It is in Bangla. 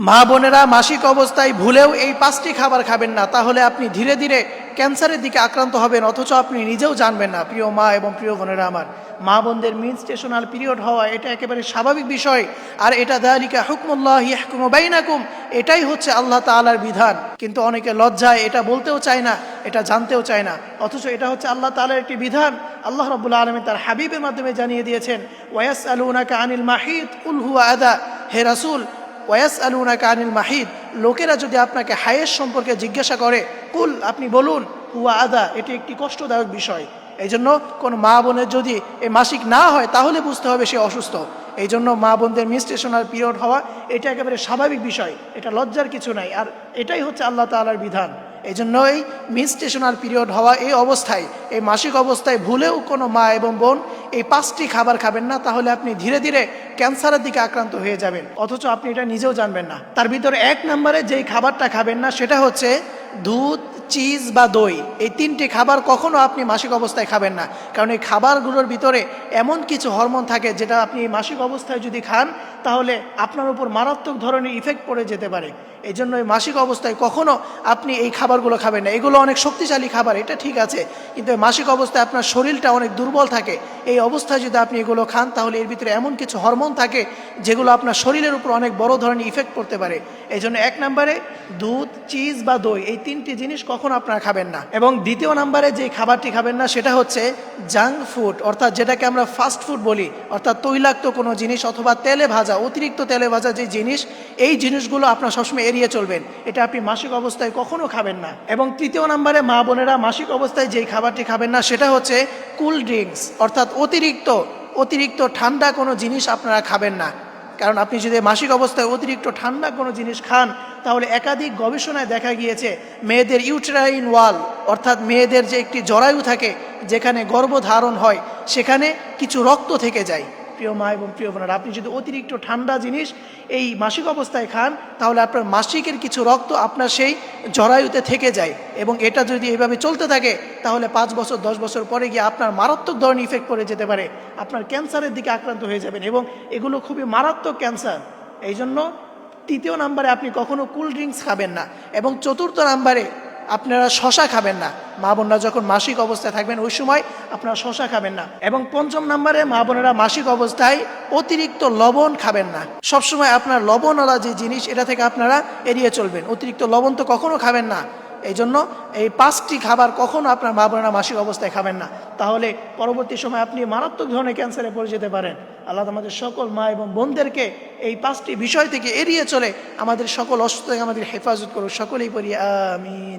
মা বোনেরা মাসিক অবস্থায় ভুলেও এই 5টি খাবার খাবেন না, তাহলে আপনি ধীরে ধীরে ক্যান্সারের দিকে আক্রান্ত হবেন, অথচ আপনি নিজেও জানবেন না। প্রিয় মা এবং প্রিয় বোনেরা আমার, মা বোনদের মেনস্ট্রুয়েশনাল পিরিয়ড হওয়া এটা একেবারে স্বাভাবিক বিষয়, আর এটা যালিকা হুকমুল্লাহ ইয়াহকুমু বাইনাকুম, এটাই হচ্ছে আল্লাহ তাআলার বিধান। কিন্তু অনেকে লজ্জায় এটা বলতেও চায় না, এটা জানতেও চায় না, অথচ এটা হচ্ছে আল্লাহ তাআলার একটি বিধান। আল্লাহ রাব্বুল আলামিন তার হাবিবের মাধ্যমে জানিয়ে দিয়েছেন, ওয়ায়াসআলুনাকা আনিল মাহিদ কুল হুয়া আযা, হে রাসূল ওয়ায়াসআলুনাকা আনিল মাহিদ, লোকেরা যদি আপনাকে হায়েস সম্পর্কে জিজ্ঞাসা করে, কুল, আপনি বলুন, হুয়া আযা, এটি একটি কষ্টদায়ক বিষয়। এই জন্য কোনো মা বোনের যদি এই মাসিক না হয় তাহলে বুঝতে হবে সে অসুস্থ। এই জন্য মা বোনদের মেনস্ট্রুয়েশনাল পিরিয়ড হওয়া এটা একেবারে স্বাভাবিক বিষয়, এটা লজ্জার কিছু নাই, আর এটাই হচ্ছে আল্লাহ তাআলার বিধান। এই জন্যই মেনস্ট্রুয়েশনাল পিরিয়ড হওয়া এই অবস্থায়, এই মাসিক অবস্থায় ভুলেও কোনো মা এবং বোন এই 5টি খাবার খাবেন না, তাহলে আপনি ধীরে ধীরে ক্যান্সারের দিকে আক্রান্ত হয়ে যাবেন, অথচ আপনি এটা নিজেও জানবেন না। তার ভিতরে 1 নম্বরে যেই খাবারটা খাবেন না সেটা হচ্ছে দুধ, চিজ বা দই। এই 3টি খাবার কখনো আপনি মাসিক অবস্থায় খাবেন না, কারণ এই খাবারগুলোর ভিতরে এমন কিছু হরমোন থাকে যেটা আপনি মাসিক অবস্থায় যদি খান তাহলে আপনার উপর মারাত্মক ধরনের ইফেক্ট পড়ে যেতে পারে। এই জন্য এই মাসিক অবস্থায় কখনো আপনি এই খাবারগুলো খাবেন না। এগুলো অনেক শক্তিশালী খাবার, এটা ঠিক আছে, কিন্তু মাসিক অবস্থায় আপনার শরীরটা অনেক দুর্বল থাকে। এই অবস্থায় যদি আপনি এগুলো খান তাহলে এর ভিতরে এমন কিছু হরমোন থাকে যেগুলো আপনার শরীরের উপর অনেক বড় ধরনের ইফেক্ট করতে পারে। এই জন্য 1 নম্বরে দুধ, চিজ বা দই, এই 3টি জিনিস কখনো আপনারা খাবেন না। এবং 2য় নম্বরে যে খাবারটি খাবেন না সেটা হচ্ছে জাঙ্ক ফুড, অর্থাৎ যেটাকে আমরা ফাস্ট ফুড বলি, অর্থাৎ তৈলাক্ত কোনো জিনিস অথবা তেলে ভাজা, অতিরিক্ত তেলে ভাজা যে জিনিস, এই জিনিসগুলো আপনার সবসময় এড়িয়ে চলবেন। এটা আপনি মাসিক অবস্থায় কখনো খাবেন না। এবং 3য় নম্বরে মা বোনেরা মাসিক অবস্থায় যেই খাবারটি খাবেন না সেটা হচ্ছে কুল ড্রিঙ্কস, অর্থাৎ অতিরিক্ত ঠান্ডা কোনো জিনিস আপনারা খাবেন না। কারণ আপনি যদি মাসিক অবস্থায় অতিরিক্ত ঠান্ডা কোনো জিনিস খান তাহলে একাধিক গবেষণায় দেখা গিয়েছে মেয়েদের ইউটেরাইন ওয়াল, অর্থাৎ মেয়েদের যে একটি জরায়ু থাকে যেখানে গর্ভধারণ হয়, সেখানে কিছু রক্ত থেকে যায়। প্রিয় মা এবং প্রিয় বোনেরা, আপনি যদি অতিরিক্ত ঠান্ডা জিনিস এই মাসিক অবস্থায় খান তাহলে আপনার মাসিকের কিছু রক্ত আপনার সেই জরায়ুতে থেকে যায়, এবং এটা যদি এভাবে চলতে থাকে তাহলে 5 বছর 10 বছর পরে গিয়ে আপনার মারাত্মক ধরনের ইফেক্ট পড়ে যেতে পারে, আপনার ক্যান্সারের দিকে আক্রান্ত হয়ে যাবেন, এবং এগুলো খুবই মারাত্মক ক্যান্সার। এই জন্য 3য় নম্বরে আপনি কখনো কুল ড্রিঙ্কস খাবেন না। এবং 4র্থ নম্বরে আপনারা শশা খাবেন না। মা বোনরা যখন মাসিক অবস্থায় থাকবেন ওই সময় আপনারা শশা খাবেন না। এবং 5ম নম্বরে মা বোনেরা মাসিক অবস্থায় অতিরিক্ত লবণ খাবেন না। সবসময় আপনার লবণওয়ালা যে জিনিস এটা থেকে আপনারা এড়িয়ে চলবেন, অতিরিক্ত লবণ তো কখনো খাবেন না। এই জন্য এই 5টি খাবার কখনো আপনার মা বোনেরা মাসিক অবস্থায় খাবেন না, তাহলে পরবর্তী সময় আপনি মারাত্মক ধরনের ক্যান্সারে পড়ে যেতে পারেন। আল্লাহ আমাদের সকল মা এবং বোনদেরকে এই 5টি বিষয় থেকে এড়িয়ে চলে আমাদের সকল অসুস্থ থেকে আমাদের হেফাজত করুন। সকলেই পড়ি আমিন।